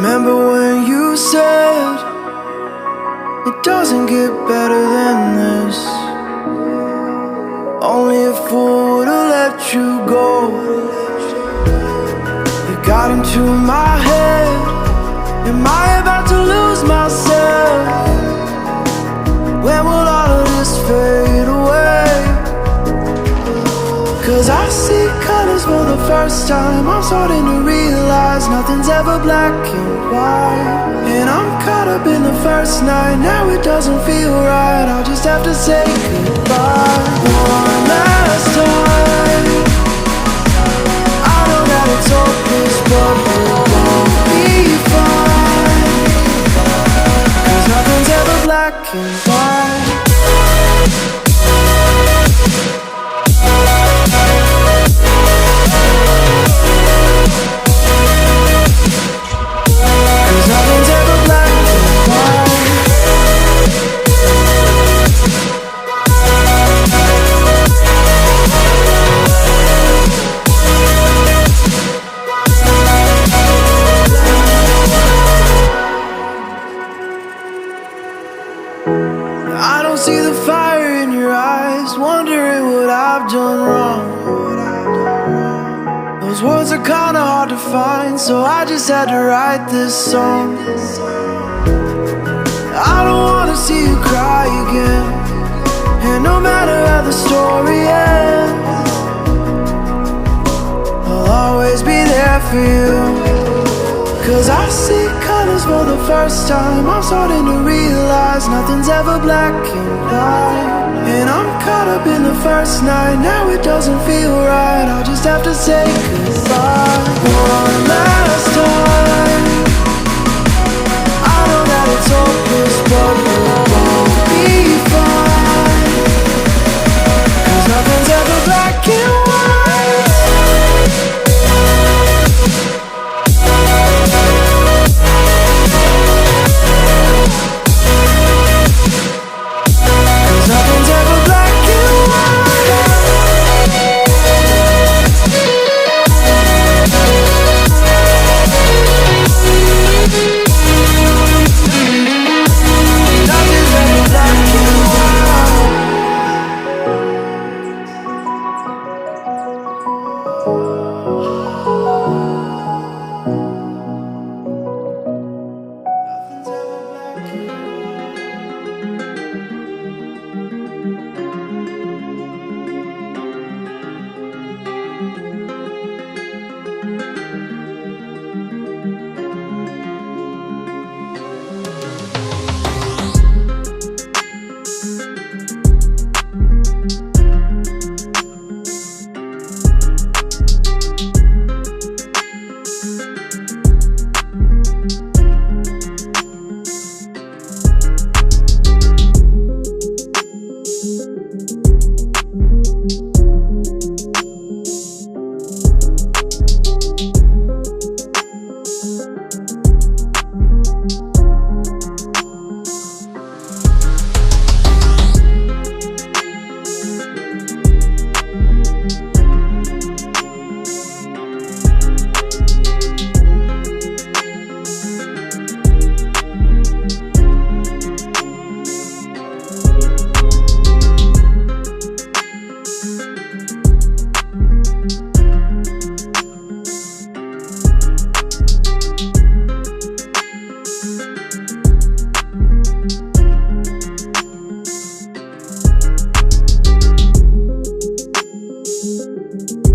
Remember when you said it doesn't get better than this? Only a fool would've let you go. You got into my head. Am I about to lose myself? When will all of this fade away? 'Cause I see colors for the first time. I'm starting to realize nothing's ever black and white. And I'm caught up in the first night. Now it doesn't feel right. I'll just have to say goodbye one last time. I know that it's hopeless, but we'll both be fine. 'Cause nothing's ever black and white. I don't see the fire in your eyes, wondering what I've done wrong. Those words are kinda hard to find, so I just had to write this song. I don't wanna see you cry again, and no matter how the story ends, I'll always be there for you. 'Cause I see colors for the first time. I'm starting to realize nothing's ever black and white. And I'm caught up in the first night. Now it doesn't feel right. I'll just have to say goodbye one last time. I know that it's hopeless, but we'll both be fine. 'Cause nothing's ever black and white. Thank you.